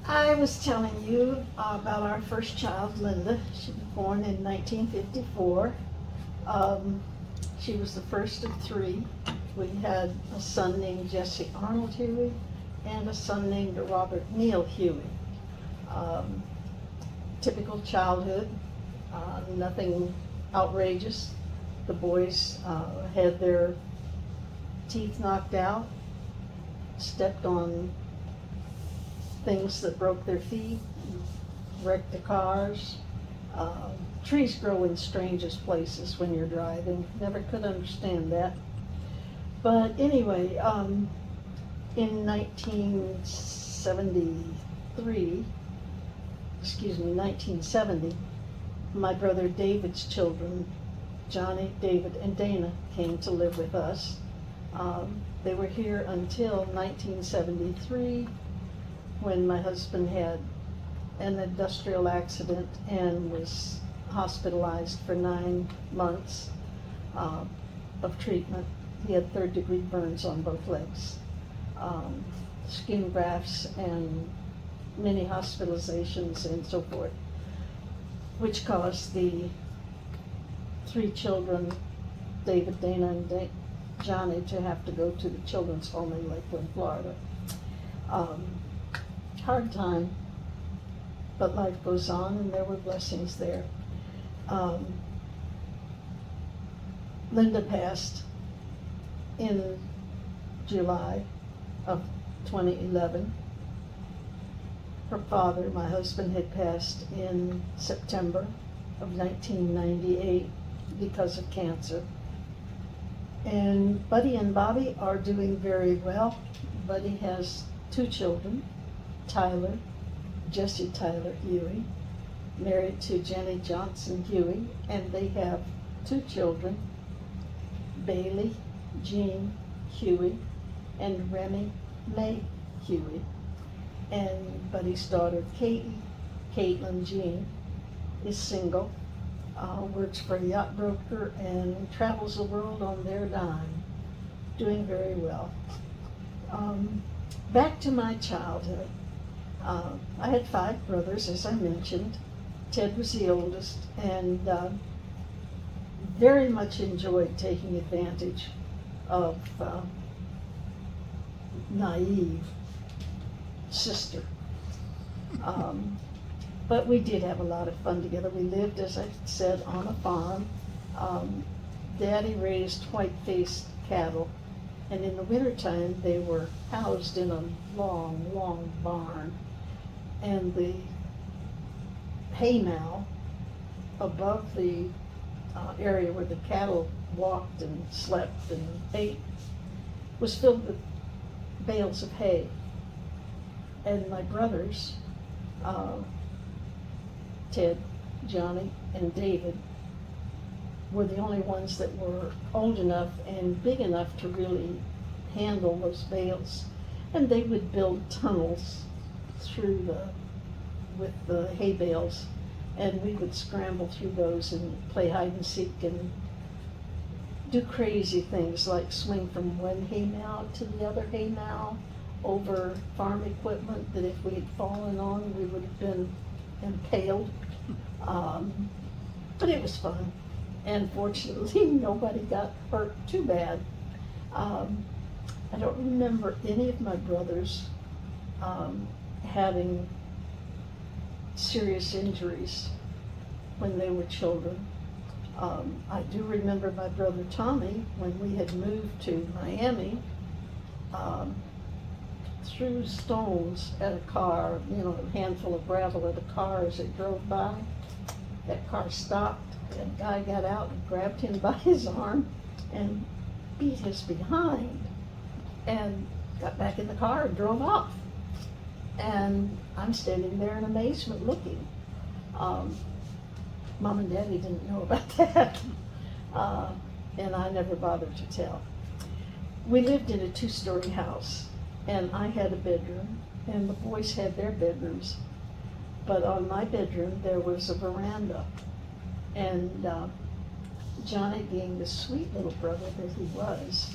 I was telling you about our first child, Linda. She was born in 1954. Um, she was the first of three. We had a son named Jesse Arnold Huey and a son named Robert Neal Huey. Um, Typical childhood, nothing outrageous. The boys had their teeth knocked out, stepped on things that broke their feet, wrecked the cars. Uh, Trees grow in strangest places when you're driving. Never could understand that. But anyway, in 1973, 1970, my brother David's children, Johnny, David, and Dana, came to live with us. They were here until 1973, when my husband had an industrial accident and was hospitalized for 9 months of treatment. He had third-degree burns on both legs, skin grafts, and many hospitalizations and so forth, which caused the three children, David, Dana, and Johnny, to have to go to the children's home in Lakeland, Florida. Hard time, but life goes on, and there were blessings there. Linda passed in July of 2011. Her father, my husband, had passed in September of 1998 because of cancer. And Buddy and Bobby are doing very well. Buddy has two children, Tyler, Jesse Tyler Huey, married to Jenny Johnson Huey, and they have two children, Bailey Jean Huey and Remy May Huey. And Buddy's daughter, Katie, Caitlin Jean, is single, works for a yacht broker, and travels the world on their dime, doing very well. Back to my childhood. I had 5 brothers, as I mentioned. Ted was the oldest, and very much enjoyed taking advantage of naive sister. But we did have a lot of fun together. We lived, as I said, on a farm. Daddy raised white-faced cattle, and in the wintertime they were housed in a long, long barn. And the hay mow above the area where the cattle walked and slept and ate was filled with bales of hay. And my brothers, Ted, Johnny, and David, were the only ones that were old enough and big enough to really handle those bales. And they would build tunnels with the hay bales, and we would scramble through those and play hide and seek and do crazy things like swing from one hay mow to the other hay mow over farm equipment that if we had fallen on, we would have been impaled. But it was fun, and fortunately nobody got hurt too bad. I don't remember any of my brothers having serious injuries when they were children. I do remember my brother Tommy, when we had moved to Miami, threw stones at a car, a handful of gravel at a car as it drove by. That car stopped, and a guy got out and grabbed him by his arm and beat his behind, and got back in the car and drove off. And I'm standing there in amazement looking. Mom and Daddy didn't know about that, and I never bothered to tell. We lived in a 2-story house, and I had a bedroom, and the boys had their bedrooms. But on my bedroom, there was a veranda, and Johnny, being the sweet little brother that he was,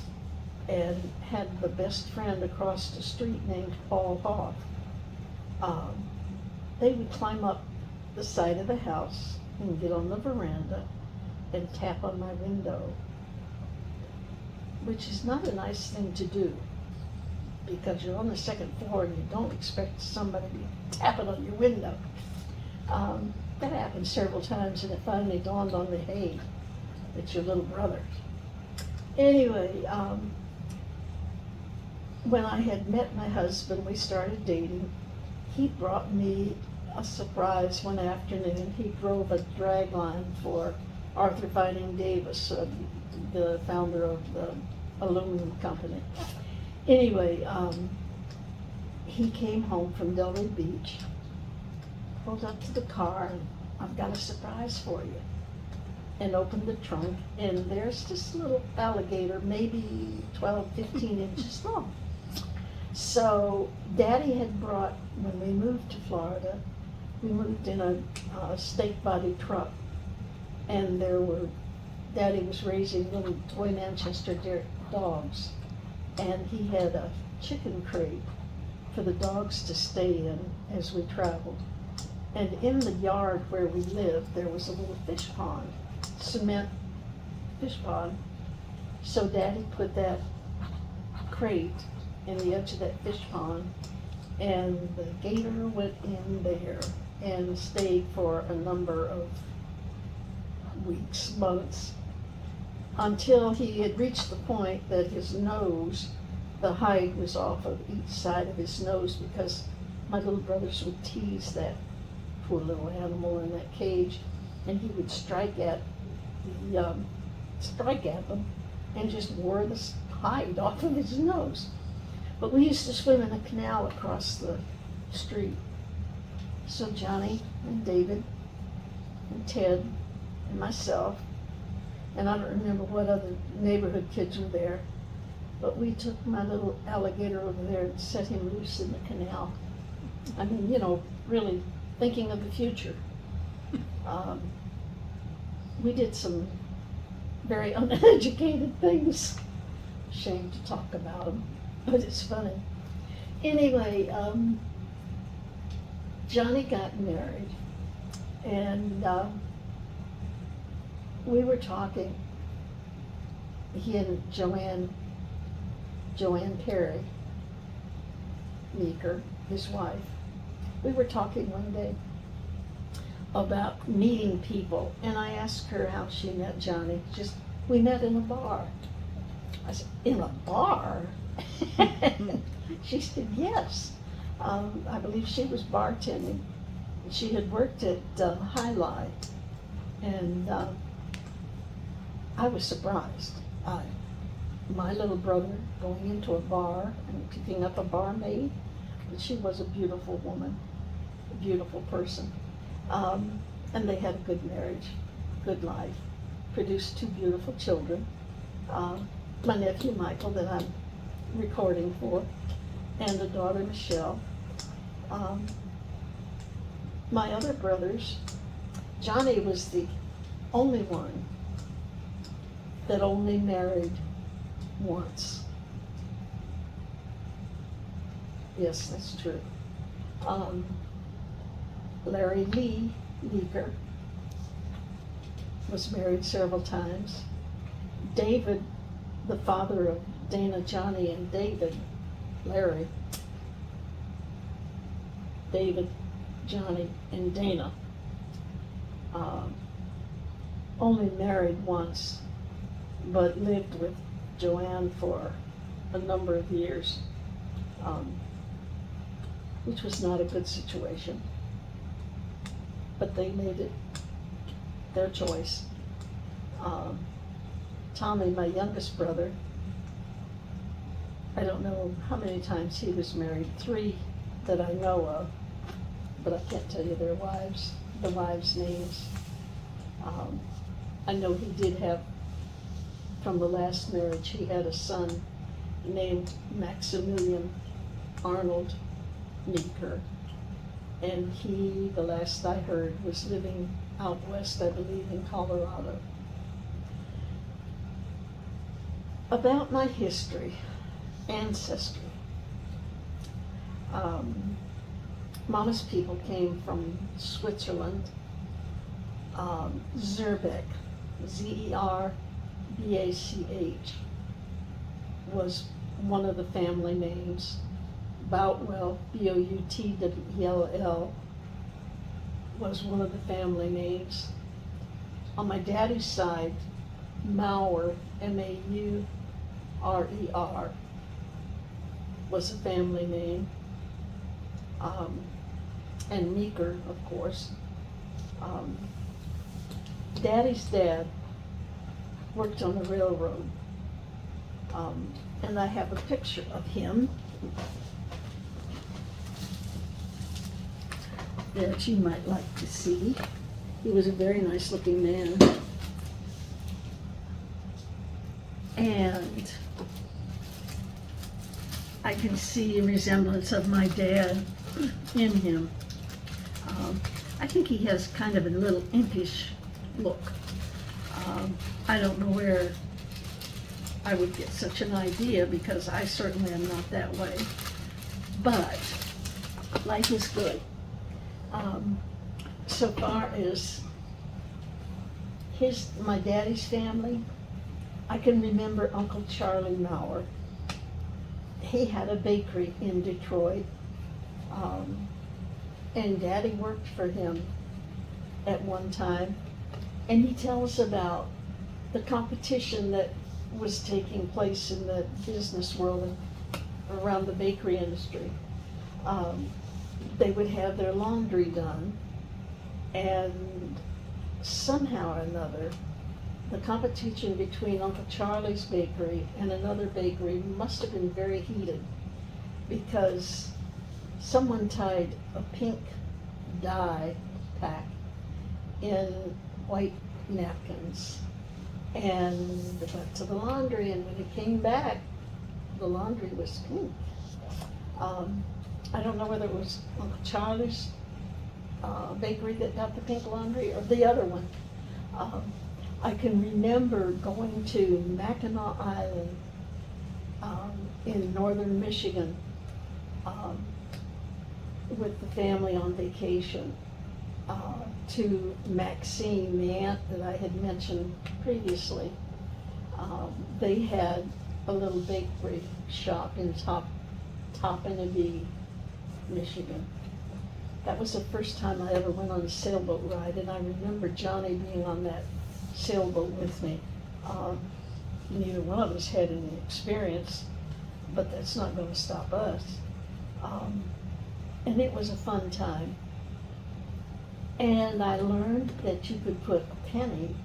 and had the best friend across the street named Paul Hoff. um, they would climb up the side of the house and get on the veranda and tap on my window, which is not a nice thing to do because you're on the second floor and you don't expect somebody to be tapping on your window. That happened several times, and it finally dawned on me, hey, it's your little brother. Anyway, when I had met my husband, we started dating. He brought me a surprise one afternoon. He drove a drag line for Arthur Fining Davis, the founder of the aluminum company. Anyway, he came home from Delray Beach, pulled up to the car, and I've got a surprise for you. And opened the trunk, and there's this little alligator, maybe 12, 15 inches long. So Daddy had brought, when we moved to Florida, we moved in a stake body truck, and Daddy was raising little toy Manchester dogs, and he had a chicken crate for the dogs to stay in as we traveled. And in the yard where we lived, there was a little fish pond, cement fish pond. So Daddy put that crate in the edge of that fish pond, and the gator went in there and stayed for a number of weeks, months, until he had reached the point that his nose, the hide was off of each side of his nose, because my little brothers would tease that poor little animal in that cage, and he would strike at them and just wore the hide off of his nose. But we used to swim in a canal across the street. So Johnny and David and Ted and myself, and I don't remember what other neighborhood kids were there, but we took my little alligator over there and set him loose in the canal. I mean, really thinking of the future. We did some very uneducated things. Shame to talk about them, but it's funny. Anyway, Johnny got married, and we were talking, he and Joanne Perry Meeker, his wife, we were talking one day about meeting people, and I asked her how she met Johnny. We met in a bar. I said, in a bar? She said, yes. I believe she was bartending. She had worked at High Life, and I was surprised. My little brother going into a bar and picking up a barmaid, but she was a beautiful woman, a beautiful person. And they had a good marriage, good life, produced 2 beautiful children. My nephew Michael, that I'm recording for, and a daughter Michelle. My other brothers, Johnny was the only one that only married once. Yes, that's true. Larry Lee Meeker was married several times. David, the father of Dana, Johnny, and David, Larry, David, Johnny, and Dana, only married once, but lived with Joanne for a number of years, which was not a good situation. But they made it their choice. Tommy, my youngest brother, I don't know how many times he was married, 3 that I know of, but I can't tell you the wives' names. I know he did have, from the last marriage, he had a son named Maximilian Arnold Meeker, and he, the last I heard, was living out west, I believe, in Colorado. About my history, ancestry. Mama's people came from Switzerland. Zerbach, Zerbach, was one of the family names. Boutwell, Boutwell, was one of the family names. On my daddy's side, Maurer, Maurer, was a family name. And Meeker, of course. Daddy's dad worked on the railroad. And I have a picture of him that you might like to see. He was a very nice looking man. And I can see a resemblance of my dad in him. I think he has kind of a little impish look. I don't know where I would get such an idea, because I certainly am not that way. But life is good. So far as my daddy's family, I can remember Uncle Charlie Maurer. He had a bakery in Detroit, and Daddy worked for him at one time. And he tells about the competition that was taking place in the business world and around the bakery industry. They would have their laundry done, and somehow or another, the competition between Uncle Charlie's bakery and another bakery must have been very heated, because someone tied a pink dye pack in white napkins and went to the laundry, and when it came back, the laundry was pink. I don't know whether it was Uncle Charlie's bakery that got the pink laundry or the other one. I can remember going to Mackinac Island in northern Michigan with the family on vacation to Maxine, the aunt that I had mentioned previously. They had a little bakery shop in Topinabee, Michigan. That was the first time I ever went on a sailboat ride, and I remember Johnny being on that sailboat with me. Neither one of us had any experience, but that's not going to stop us. And it was a fun time. And I learned that you could put a penny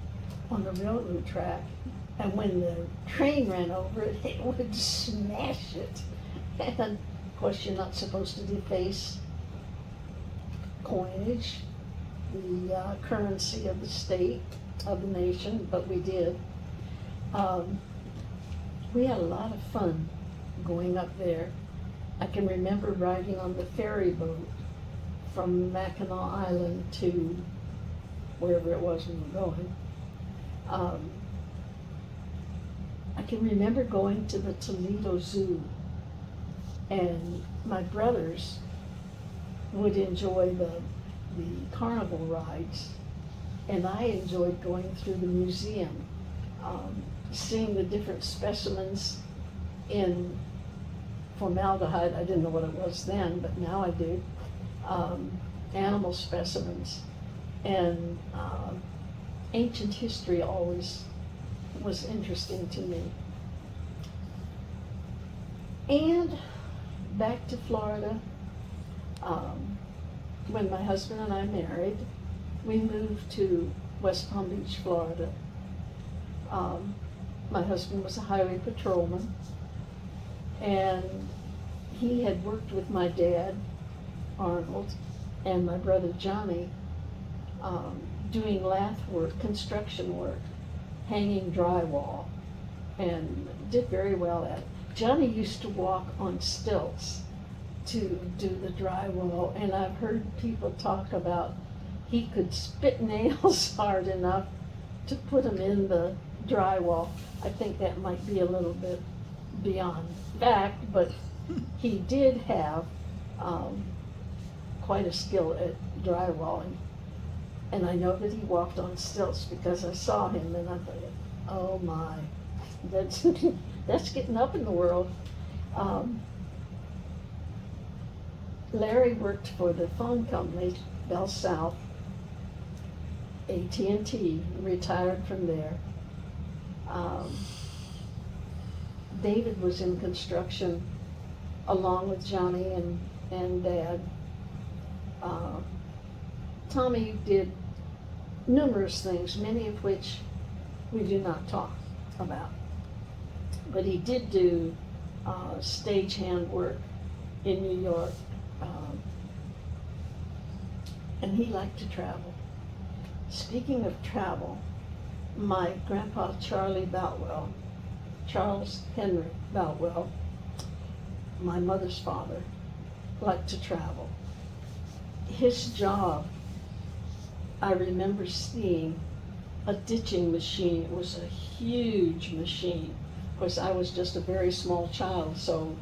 on the railroad track, and when the train ran over it, it would smash it. And of course, you're not supposed to deface coinage, the currency of the state, of the nation, but we did. We had a lot of fun going up there. I can remember riding on the ferry boat from Mackinac Island to wherever it was we were going. I can remember going to the Toledo Zoo, and my brothers would enjoy the carnival rides, and I enjoyed going through the museum, seeing the different specimens in formaldehyde. I didn't know what it was then, but now I do. Animal specimens, and ancient history always was interesting to me. And back to Florida, when my husband and I married, we moved to West Palm Beach, Florida. My husband was a highway patrolman, and he had worked with my dad, Arnold, and my brother Johnny, doing lath work, construction work, hanging drywall, and did very well at it. Johnny used to walk on stilts to do the drywall, and I've heard people talk about he could spit nails hard enough to put them in the drywall. I think that might be a little bit beyond fact, but he did have quite a skill at drywalling. And I know that he walked on stilts because I saw him and I thought, oh my, that's, that's getting up in the world. Larry worked for the phone company, Bell South, AT&T, retired from there. David was in construction along with Johnny and Dad. Tommy did numerous things, many of which we do not talk about. But he did do stagehand work in New York, and he liked to travel. Speaking of travel, my grandpa Charlie Boutwell, Charles Henry Boutwell, my mother's father, liked to travel. His job, I remember seeing a ditching machine. It was a huge machine. Of course, I was just a very small child, so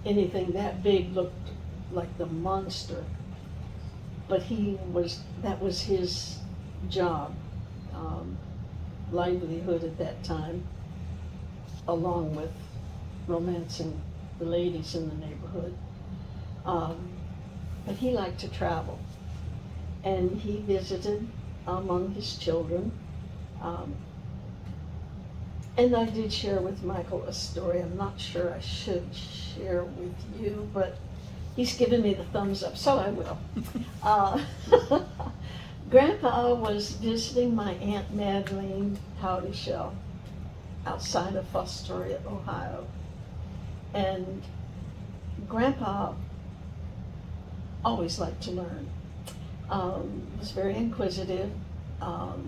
anything that big looked like the monster. But that was his job, livelihood at that time, along with romancing the ladies in the neighborhood. But he liked to travel, and he visited among his children. And I did share with Michael a story I'm not sure I should share with you, but he's given me the thumbs up, so I will. Grandpa was visiting my Aunt Madeline Howdyshell outside of Fostoria, Ohio. And Grandpa always liked to learn. Was very inquisitive,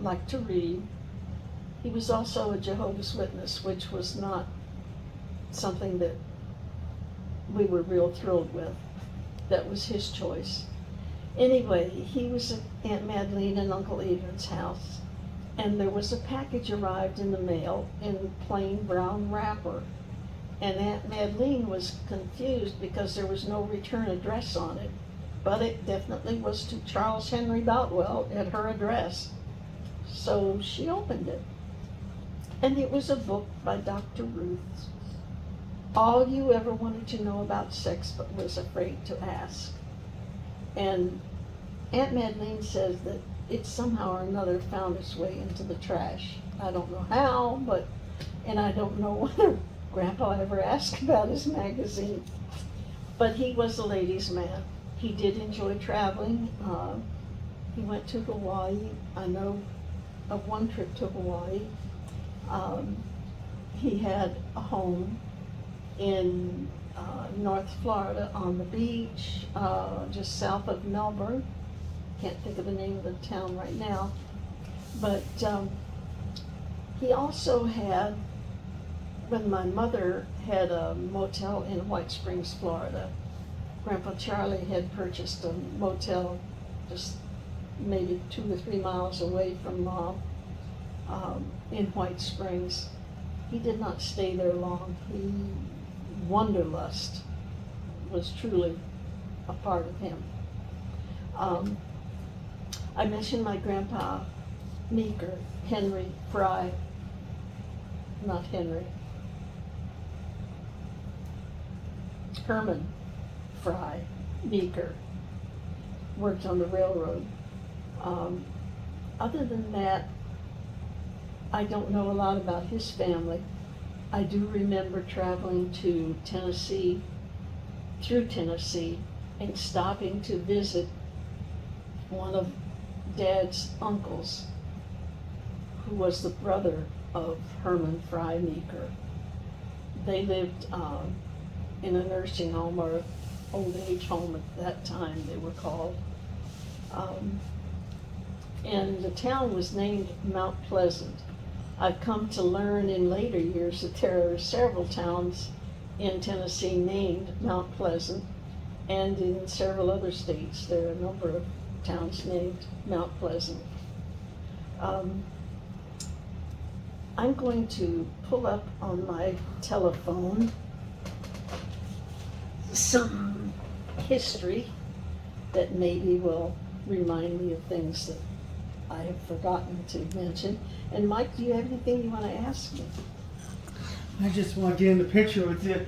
liked to read. He was also a Jehovah's Witness, which was not something that we were real thrilled with. That was his choice. Anyway, he was at Aunt Madeline and Uncle Adrian's house, and there was a package arrived in the mail in plain brown wrapper. And Aunt Madeline was confused because there was no return address on it, but it definitely was to Charles Henry Boutwell at her address. So she opened it, and it was a book by Dr. Ruth. All you ever wanted to know about sex but was afraid to ask. And Aunt Madeline says that it somehow or another found its way into the trash. I don't know how, and I don't know whether Grandpa ever asked about his magazine. But he was a ladies' man. He did enjoy traveling. He went to Hawaii. I know of one trip to Hawaii. He had a home in North Florida on the beach, just south of Melbourne. Can't think of the name of the town right now. But he also had, when my mother had a motel in White Springs, Florida, Grandpa Charlie had purchased a motel just maybe 2 or 3 miles away from Mom in White Springs. He did not stay there long. Wanderlust was truly a part of him. I mentioned my grandpa Meeker, Henry Fry, not Henry, Herman Fry Meeker, worked on the railroad. Other than that, I don't know a lot about his family. I do remember traveling to Tennessee, through Tennessee, and stopping to visit one of Dad's uncles, who was the brother of Herman Fry Meeker. They lived in a nursing home, or old age home at that time they were called. And the town was named Mount Pleasant. I've come to learn in later years that there are several towns in Tennessee named Mount Pleasant, and in several other states there are a number of towns named Mount Pleasant. I'm going to pull up on my telephone some history that maybe will remind me of things that I have forgotten to mention. And Mike, do you have anything you want to ask me? I just want to get in the picture with you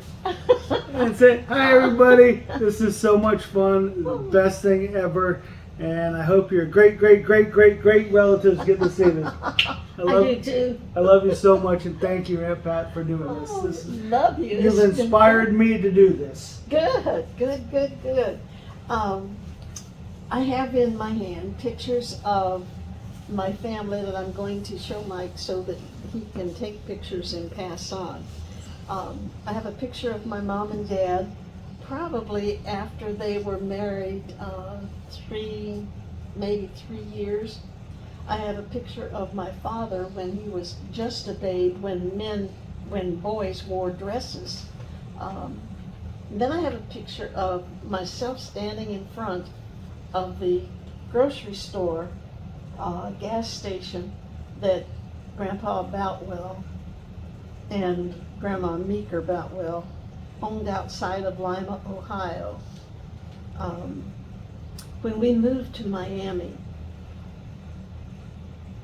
and say, hi everybody, this is so much fun, the best thing ever, and I hope your great relatives get to see this. I do too. I love you so much, and thank you, Aunt Pat, for doing this. Love you. You've It's been inspired fun. me to do this. Good. I have in my hand pictures of my family that I'm going to show Mike so that he can take pictures and pass on. I have a picture of my mom and dad, probably after they were married maybe 3 years. I have a picture of my father when he was just a babe, when boys wore dresses. Then I have a picture of myself standing in front of the grocery store, gas station that Grandpa Boutwell and Grandma Meeker Boutwell owned outside of Lima, Ohio. When we moved to Miami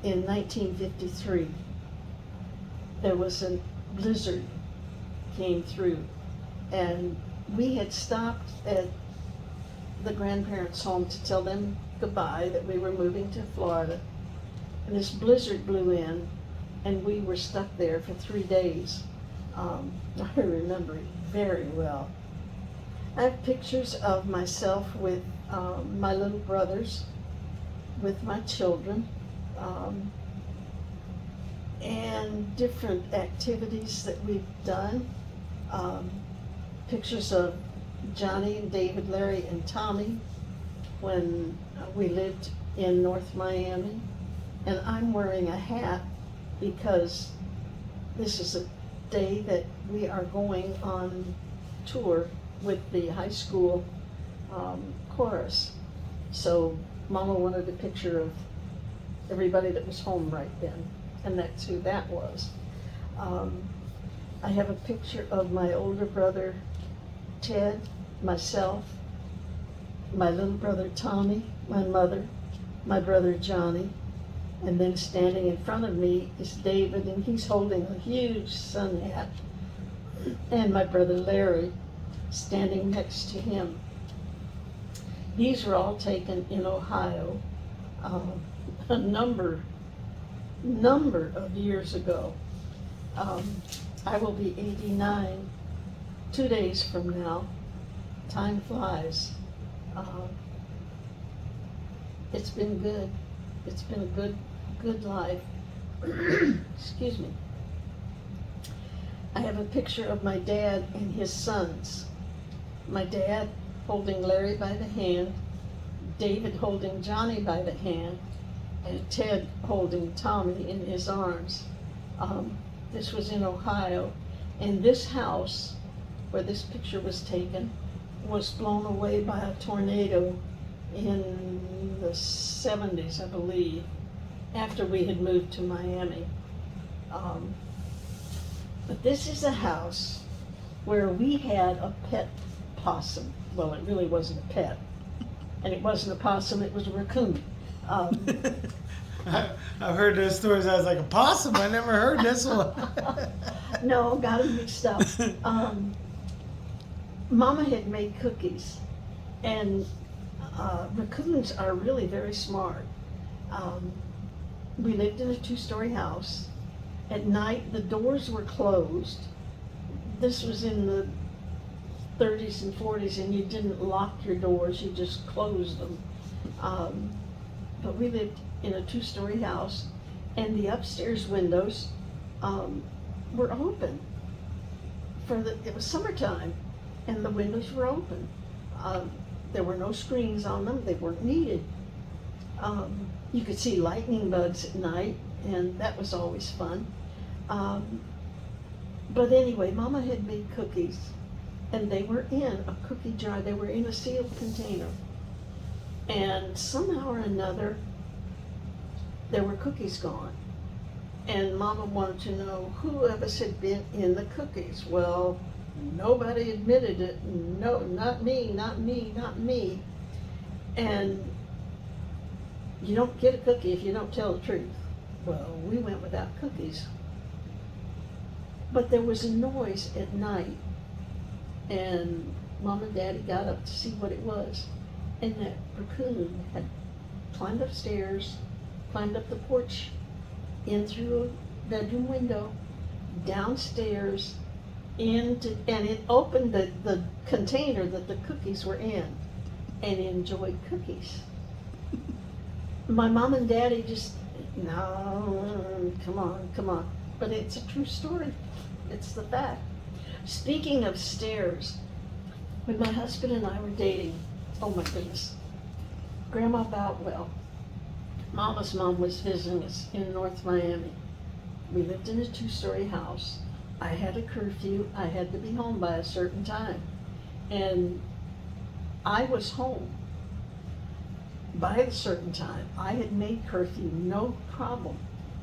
in 1953, there was a blizzard came through, and we had stopped at the grandparents' home to tell them goodbye, that we were moving to Florida. And this blizzard blew in, and we were stuck there for 3 days. I remember it very well. I have pictures of myself with my little brothers, with my children, and different activities that we've done. Pictures of Johnny and David, Larry and Tommy when we lived in North Miami. And I'm wearing a hat because this is a day that we are going on tour with the high school chorus. So Mama wanted a picture of everybody that was home right then, and that's who that was. I have a picture of my older brother Ted, myself, my little brother Tommy, my mother, my brother Johnny, and then standing in front of me is David, and he's holding a huge sun hat, and my brother Larry standing next to him. These were all taken in Ohio a number of years ago. I will be 89 2 days from now. Time flies. It's been good. It's been a good life. Excuse me. I have a picture of my dad and his sons. My dad holding Larry by the hand, David holding Johnny by the hand, and Ted holding Tommy in his arms. This was in Ohio, and this house where this picture was taken was blown away by a tornado in the 70s, I believe, after we had moved to Miami. But this is a house where we had a pet possum. Well, it really wasn't a pet, and it wasn't a possum, it was a raccoon. I've heard those stories. I was like, a possum? I never heard this one. No, got them mixed up. Mama had made cookies, and raccoons are really very smart. We lived in a 2-story house. At night, the doors were closed. This was in the 30s and 40s, and you didn't lock your doors, you just closed them. But we lived in a 2-story house, and the upstairs windows were open. It was summertime, and the windows were open. There were no screens on them, they weren't needed. You could see lightning bugs at night, and that was always fun. But anyway, Mama had made cookies, and they were in a cookie jar. They were in a sealed container. And somehow or another, there were cookies gone. And Mama wanted to know who of us had been in the cookies. Well, nobody admitted it. No, not me. And you don't get a cookie if you don't tell the truth. Well, we went without cookies. But there was a noise at night, and Mom and Daddy got up to see what it was. And that raccoon had climbed upstairs, climbed up the porch, in through a bedroom window, downstairs, and it opened the container that the cookies were in, and enjoyed cookies. My mom and daddy just, no, come on. But it's a true story. It's the fact. Speaking of stairs, when my husband and I were dating, oh my goodness, Grandma Boutwell, Mama's mom, was visiting us in North Miami. We lived in a 2-story house. I had a curfew. I had to be home by a certain time. And I was home by a certain time. I had made curfew, no problem.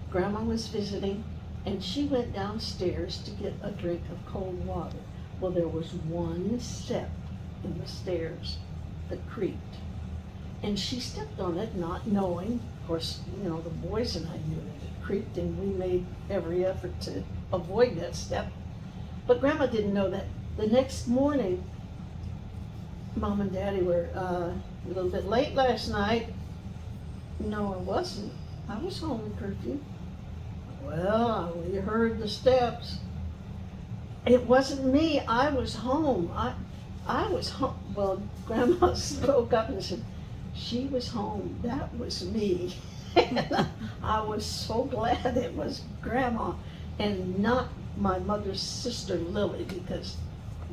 Grandma was visiting, and she went downstairs to get a drink of cold water. Well, there was one step in the stairs that creaked. And she stepped on it, not knowing. Of course, the boys and I knew that it creaked, and we made every effort to avoid that step. But Grandma didn't know that. The next morning, Mom and Daddy were a little bit late last night. No, I wasn't. I was home in curfew. Well, we heard the steps. It wasn't me. I was home. I was home. Well, Grandma spoke up and said, she was home. That was me. And I was so glad it was Grandma and not my mother's sister, Lily, because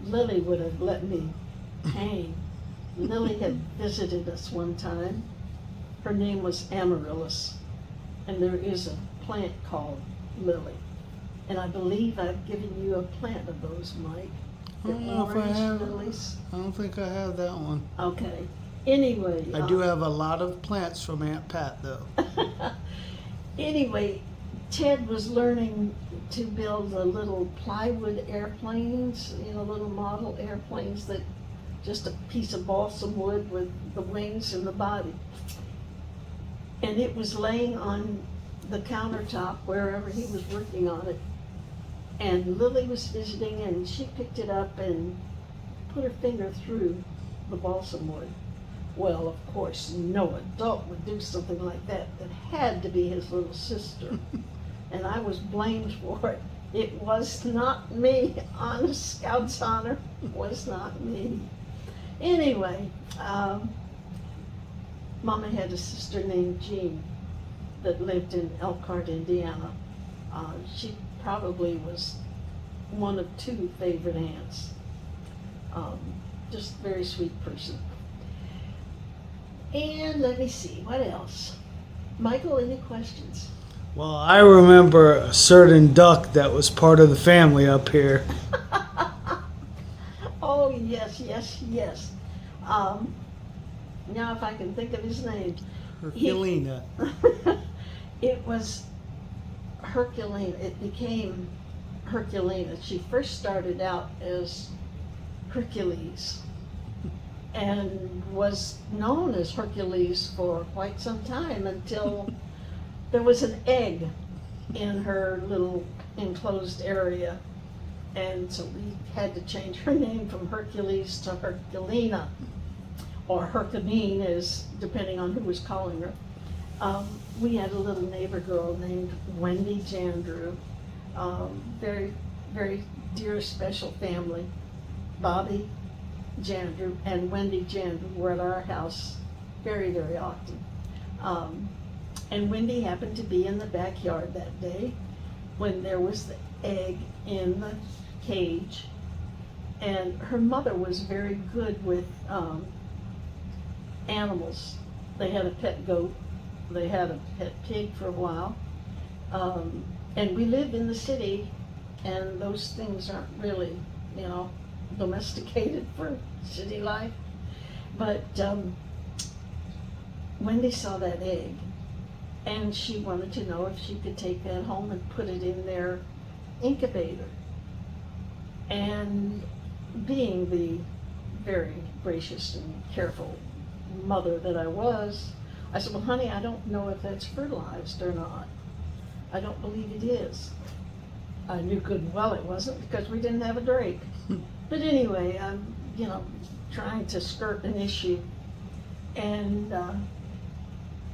Lily would have let me hang. Lily had visited us one time. Her name was Amaryllis, and there is a plant called Lily. And I believe I've given you a plant of those, Mike. I don't know if I have. Lilies. I don't think I have that one. Okay. Anyway. I do have a lot of plants from Aunt Pat, though. Anyway, Ted was learning to build the little plywood airplanes, little model airplanes that just a piece of balsam wood with the wings and the body. And it was laying on the countertop wherever he was working on it. And Lily was visiting, and she picked it up and put her finger through the balsam wood. Well, of course, no adult would do something like that. It had to be his little sister. And I was blamed for it. It was not me. Honest Scout's honor, it was not me. Anyway, Mama had a sister named Jean that lived in Elkhart, Indiana. She probably was one of 2 favorite aunts. Just a very sweet person. And let me see, what else? Michael, any questions? Well, I remember a certain duck that was part of the family up here. Oh, yes. Now if I can think of his name. Herculina. It was Herculina. It became Herculina. She first started out as Hercules and was known as Hercules for quite some time until there was an egg in her little enclosed area. And so we had to change her name from Hercules to Herculina, or Herculine, as depending on who was calling her. We had a little neighbor girl named Wendy Jandrew. Very, very dear, special family. Bobby Jandrew and Wendy Jandrew were at our house very, very often. And Wendy happened to be in the backyard that day when there was the egg in the cage. And her mother was very good with animals. They had a pet goat. They had a pet pig for a while. And we live in the city, and those things aren't really, domesticated for city life. But Wendy saw that egg, and she wanted to know if she could take that home and put it in their incubator. And being the very gracious and careful mother that I was, I said, well, honey, I don't know if that's fertilized or not. I don't believe it is. I knew good and well it wasn't because we didn't have a Drake. But anyway, I'm, trying to skirt an issue. And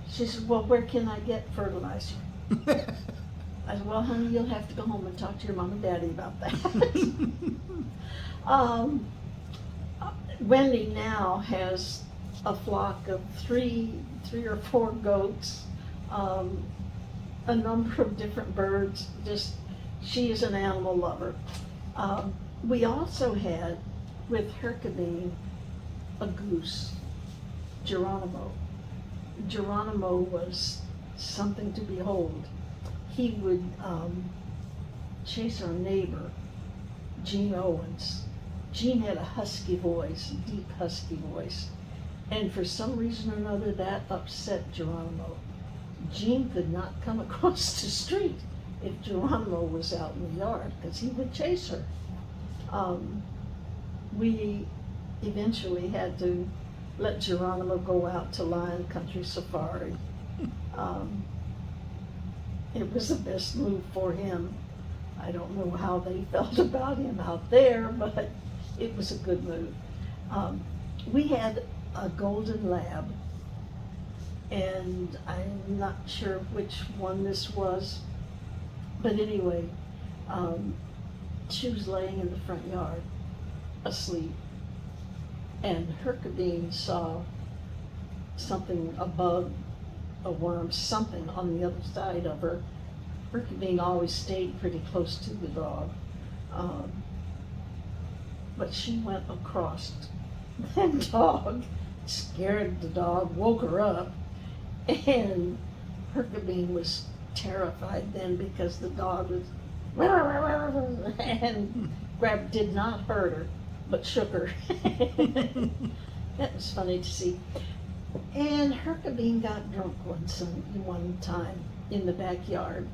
she said, well, where can I get fertilizer? I said, well, honey, you'll have to go home and talk to your mom and daddy about that. Wendy now has a flock of three or four goats, a number of different birds. Just, she is an animal lover. We also had, with Hercabine, a goose, Geronimo. Geronimo was something to behold. He would chase our neighbor, Gene Owens. Gene had a husky voice, a deep husky voice. And for some reason or another, that upset Geronimo. Gene could not come across the street if Geronimo was out in the yard, because he would chase her. We eventually had to let Geronimo go out to Lion Country Safari. It was the best move for him. I don't know how they felt about him out there, but it was a good move. We had a golden lab, and I'm not sure which one this was, but anyway, she was laying in the front yard, asleep, and Hercabine saw something, a bug, a worm, something on the other side of her. Hercabine always stayed pretty close to the dog. But she went across that dog, scared the dog, woke her up, and Hercabine was terrified then because the dog was and did not hurt her, but shook her. That was funny to see. And Hercabine got drunk one time in the backyard.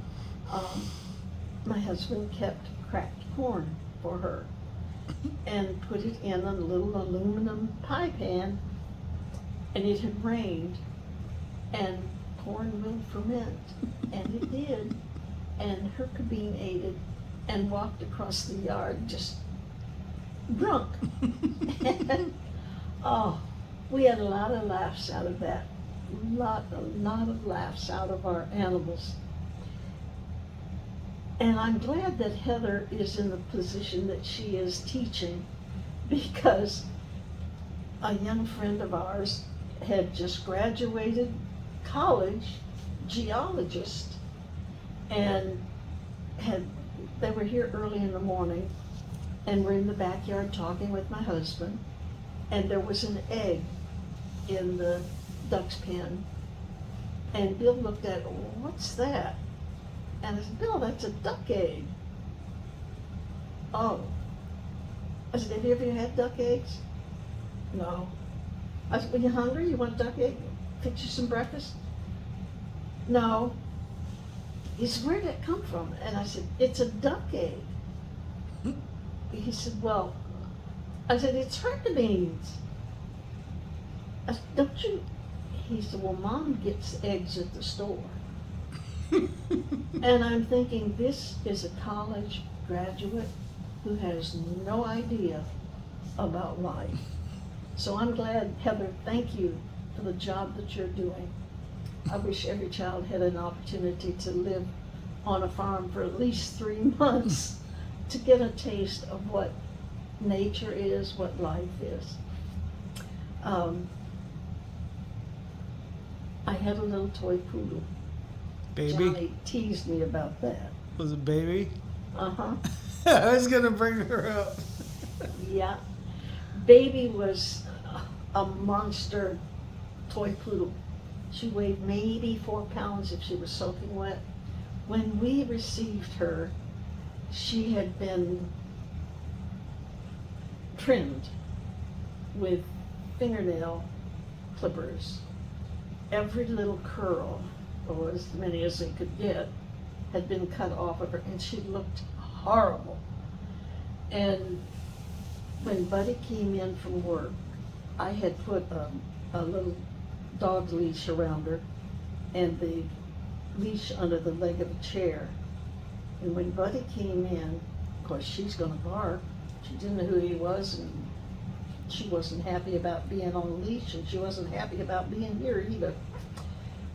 My husband kept cracked corn for her and put it in a little aluminum pie pan, and it had rained, and corn will ferment, and it did. And Hercabine ate it and walked across the yard just drunk. And, oh, we had a lot of laughs out of that. A lot of laughs out of our animals. And I'm glad that Heather is in the position that she is teaching, because a young friend of ours had just graduated college, geologist, and they were here early in the morning, and we're in the backyard talking with my husband, and there was an egg in the duck's pen, and Bill looked at it, what's that? And I said, Bill, that's a duck egg. Oh. I said, have you ever had duck eggs? No. I said, well, you hungry? You want a duck egg? Fix you some breakfast? No. He said, where'd that come from? And I said, it's a duck egg. He said, well, I said, it's Hercabine's. I said, don't you? He said, well, Mom gets eggs at the store. And I'm thinking, this is a college graduate who has no idea about life. So I'm glad, Heather, thank you for the job that you're doing. I wish every child had an opportunity to live on a farm for at least 3 months to get a taste of what nature is, what life is. I had a little toy poodle. Baby? Johnny teased me about that. Was it baby? Uh-huh. I was gonna bring her up. Yeah. Baby was a monster toy poodle. She weighed maybe 4 pounds if she was soaking wet. When we received her, she had been trimmed with fingernail clippers. Every little curl, or as many as they could get, had been cut off of her, and she looked horrible. And when Buddy came in from work, I had put a little dog leash around her and the leash under the leg of a chair. And when Buddy came in, of course, she's gonna bark. She didn't know who he was, and she wasn't happy about being on a leash, and she wasn't happy about being here either.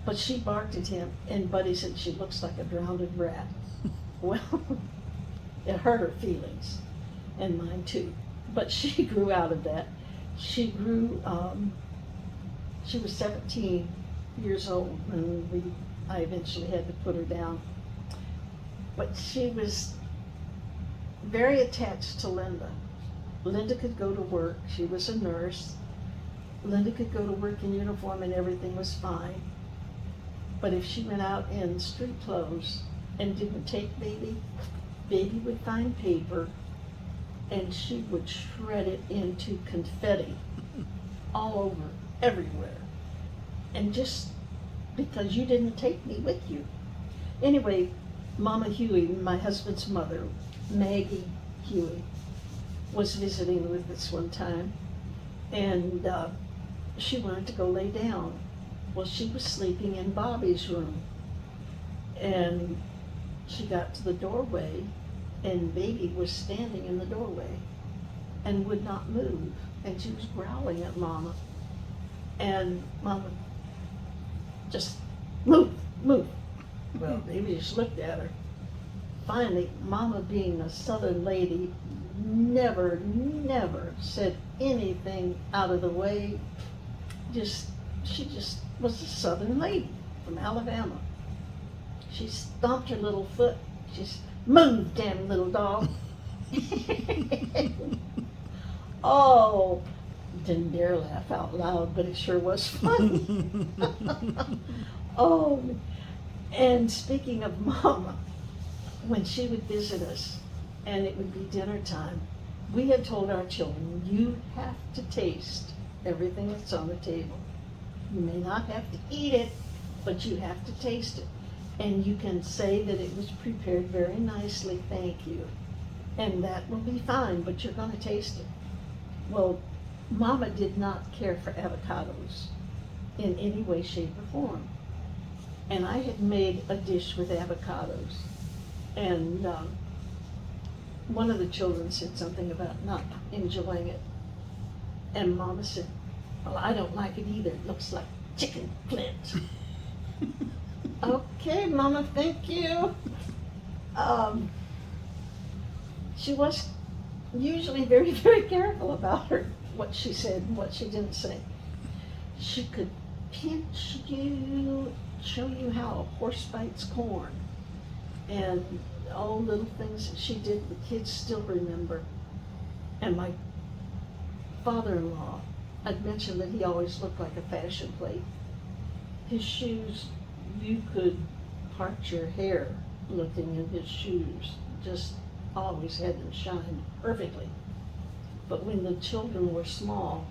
But she barked at him, and Buddy said she looks like a drowned rat. Well, it hurt her feelings, and mine too. But she grew out of that. She grew, she was 17 years old when I eventually had to put her down. But she was very attached to Linda. Linda could go to work. She was a nurse. Linda could go to work in uniform and everything was fine. But if she went out in street clothes and didn't take Baby, Baby would find paper and she would shred it into confetti all over, everywhere. And just because you didn't take me with you. Anyway, Mama Huey, my husband's mother, Maggie Huey, was visiting with us one time, and she wanted to go lay down. Well, she was sleeping in Bobby's room, and she got to the doorway, and Baby was standing in the doorway and would not move, and she was growling at Mama, and Mama just, move, move. Well, Baby just looked at her. Finally, Mama, being a Southern lady, never said anything out of the way. She just was a Southern lady from Alabama. She stomped her little foot. She said, move, damn little dog. Oh, didn't dare laugh out loud, but it sure was funny. Oh, and speaking of Mama, when she would visit us, and it would be dinner time, we had told our children, you have to taste everything that's on the table. You may not have to eat it, but you have to taste it. And you can say that it was prepared very nicely, thank you. And that will be fine, but you're gonna taste it. Well, Mama did not care for avocados in any way, shape, or form. And I had made a dish with avocados. And one of the children said something about not enjoying it. And Mama said, well, I don't like it either. It looks like chicken flint. Okay, Mama, thank you. She was usually very, very careful about what she said and what she didn't say. She could pinch you, show you how a horse bites corn, and all little things that she did the kids still remember. And my father-in-law, I'd mentioned that he always looked like a fashion plate. His shoes, you could part your hair looking in his shoes, just always had them shine perfectly. But when the children were small,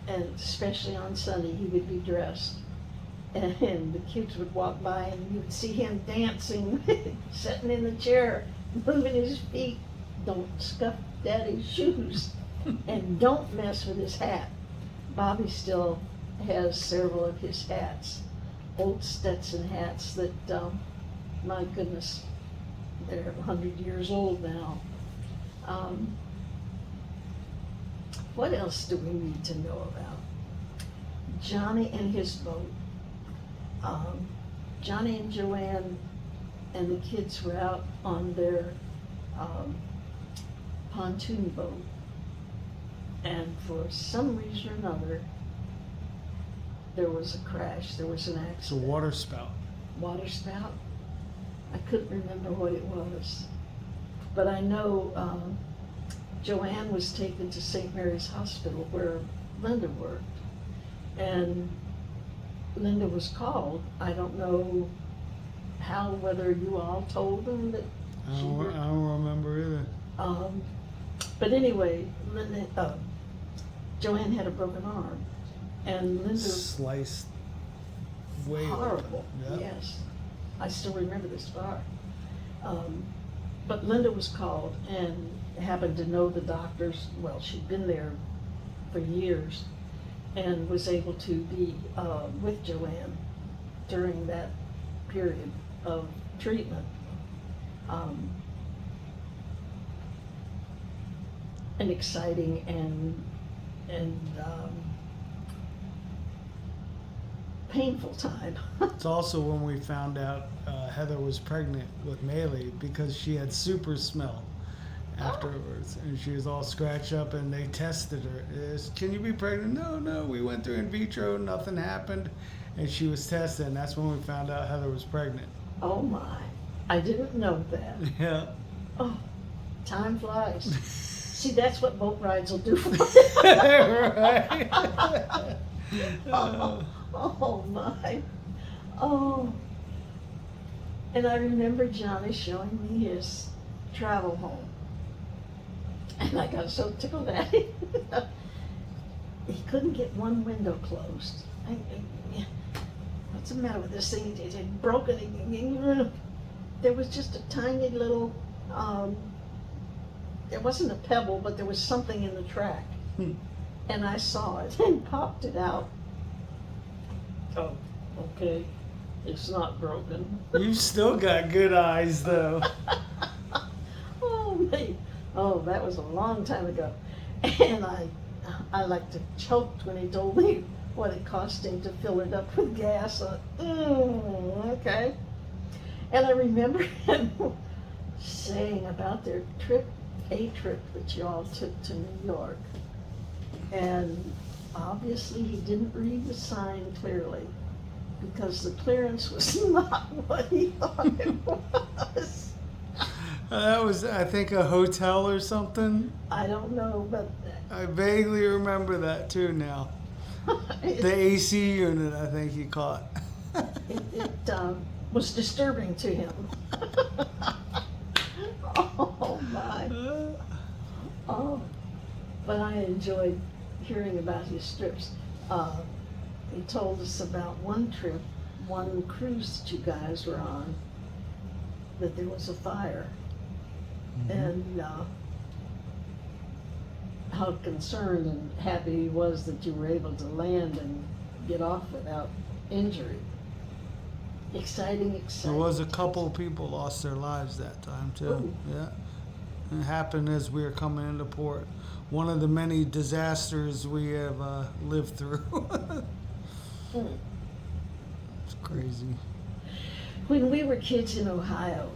and especially on Sunday, he would be dressed. And the kids would walk by and you would see him dancing, sitting in the chair, moving his feet. Don't scuff Daddy's shoes. And don't mess with his hat. Bobby still has several of his hats, old Stetson hats that, my goodness, they're 100 years old now. What else do we need to know about? Johnny and his boat. Johnny and Joanne and the kids were out on their pontoon boat, and for some reason or another, there was a crash, there was an accident. It's a water spout. Water spout? I couldn't remember what it was, but I know Joanne was taken to St. Mary's Hospital where Linda worked, and Linda was called. I don't know how, whether you all told them that I don't remember either. But anyway, Joanne had a broken arm, and Linda Sliced way horrible. Yep. Yes, I still remember this far. But Linda was called and happened to know the doctors. Well, she'd been there for years and was able to be with Joanne during that period of treatment. An exciting and painful time. It's also when we found out Heather was pregnant with Maylee because she had super smell afterwards, and she was all scratched up, and they tested her. Can you be pregnant? No, we went through in vitro, nothing happened, and she was tested, and that's when we found out Heather was pregnant. Oh my, I didn't know that. Yeah. Oh, time flies. See, that's what boat rides will do for me. Right. Oh my. Oh. And I remember Johnny showing me his travel home. And I got so tickled at him. He couldn't get one window closed. What's the matter with this thing? It had broken. There was just a tiny little, there wasn't a pebble, but there was something in the track. And I saw it and popped it out. Oh, okay. It's not broken. You've still got good eyes, though. Oh, me. Oh, that was a long time ago. And I like to choked when he told me what it cost him to fill it up with gas. Okay. And I remember him saying about their trip, a trip that y'all took to New York. And obviously he didn't read the sign clearly because the clearance was not what he thought it was. That was, I think, a hotel or something. I don't know, but I vaguely remember that too now. The AC unit, I think he caught. it was disturbing to him. Oh my. Oh, but I enjoyed hearing about his trips. He told us about one trip, one cruise that you guys were on, that there was a fire. And how concerned and happy he was that you were able to land and get off without injury. Exciting. There was a couple of people lost their lives that time too. Ooh. Yeah, it happened as we were coming into port. One of the many disasters we have lived through. It's crazy. When we were kids in Ohio,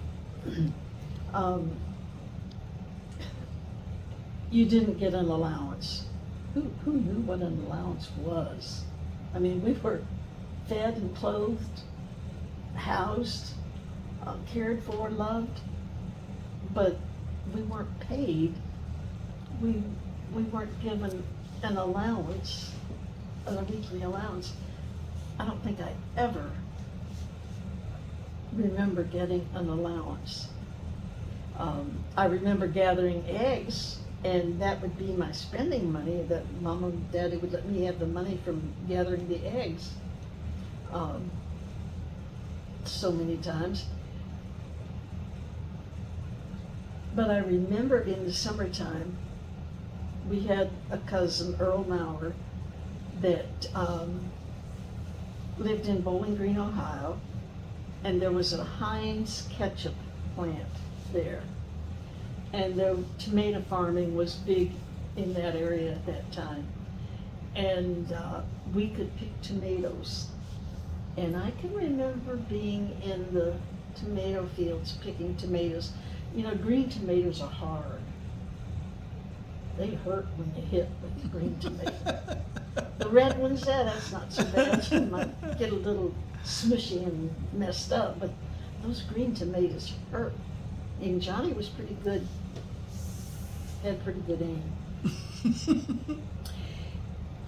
you didn't get an allowance. Who knew what an allowance was? I mean, we were fed and clothed, housed, cared for, loved, but we weren't paid. We weren't given an allowance, a weekly allowance. I don't think I ever remember getting an allowance. I remember gathering eggs, and that would be my spending money, that Mom and Daddy would let me have the money from gathering the eggs so many times. But I remember in the summertime, we had a cousin, Earl Maurer, that lived in Bowling Green, Ohio, and there was a Heinz ketchup plant there. And the tomato farming was big in that area at that time. And we could pick tomatoes. And I can remember being in the tomato fields picking tomatoes. You know, green tomatoes are hard. They hurt when you hit with green tomatoes. The red ones, that's not so bad. You might get a little smushy and messed up, but those green tomatoes hurt. And Johnny was pretty good, had pretty good aim.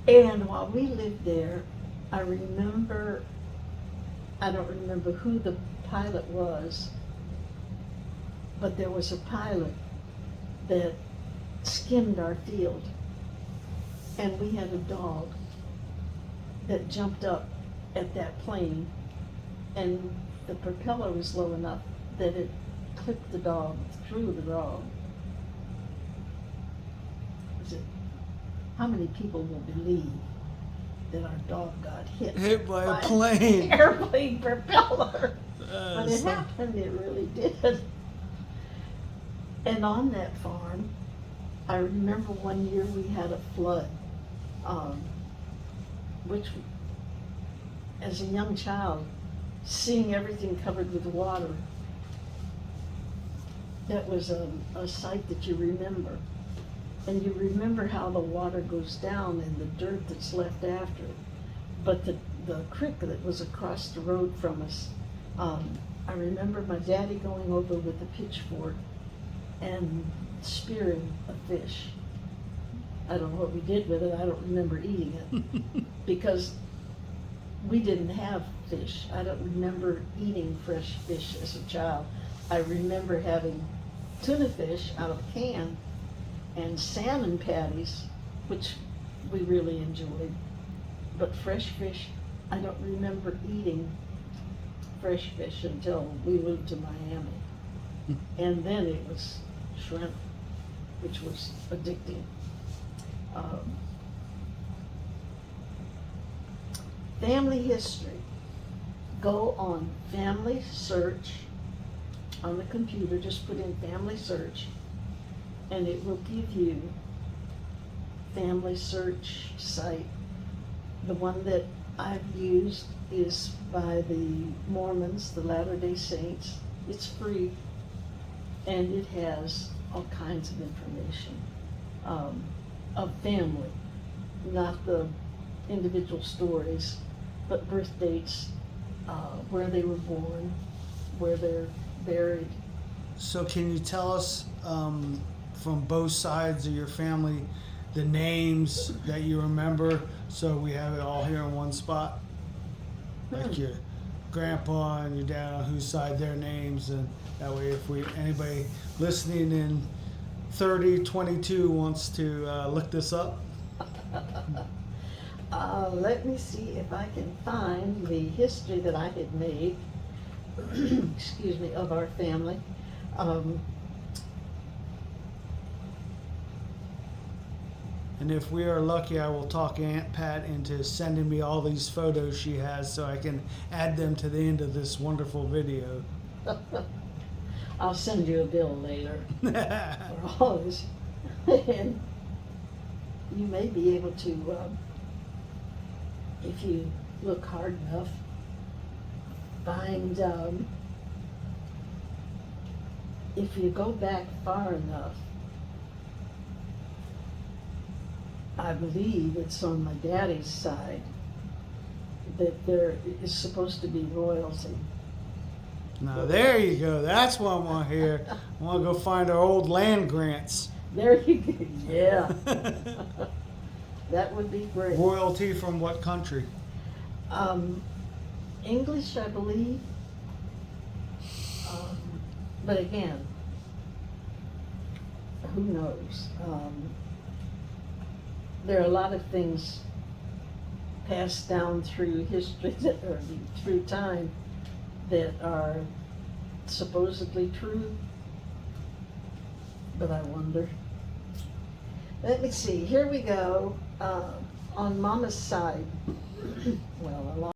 And while we lived there, I don't remember who the pilot was, but there was a pilot that skimmed our field, and we had a dog that jumped up at that plane, and the propeller was low enough that it clipped the dog, threw the dog. how many people will believe that our dog got Hit by a an plane. airplane propeller? When it So- happened, it really did. And on that farm, I remember one year we had a flood, which, as a young child, seeing everything covered with water, that was a sight that you remember. And you remember how the water goes down and the dirt that's left after. But the creek that was across the road from us, I remember my daddy going over with a pitchfork and spearing a fish. I don't know what we did with it. I don't remember eating it because we didn't have fish. I don't remember eating fresh fish as a child. I remember having tuna fish out of a can and salmon patties, which we really enjoyed. But fresh fish, I don't remember eating fresh fish until we moved to Miami. And then it was shrimp, which was addicting. Family history. Go on family search on the computer, just put in family search, and it will give you family search site. The one that I've used is by the Mormons, the Latter-day Saints. It's free, and it has all kinds of information of family, not the individual stories, but birth dates, where they were born, where they're buried. So can you tell us from both sides of your family the names that you remember, so we have it all here in one spot? Like your grandpa and your dad, on whose side their names, and that way if anybody listening in 3022 wants to look this up. Let me see if I can find the history that I had made, excuse me, of our family. And if we are lucky, I will talk Aunt Pat into sending me all these photos she has so I can add them to the end of this wonderful video. I'll send you a bill later for all this. And you may be able to, if you look hard enough, find, if you go back far enough, I believe it's on my daddy's side that there is supposed to be royalty. Now there you go. That's what I want to hear. I want to go find our old land grants. There you go. Yeah, that would be great. Royalty from what country? English, I believe. But again, who knows? There are a lot of things passed down through history or through time that are supposedly true, but I wonder. Let me see, here we go, on Mama's side, well, a lot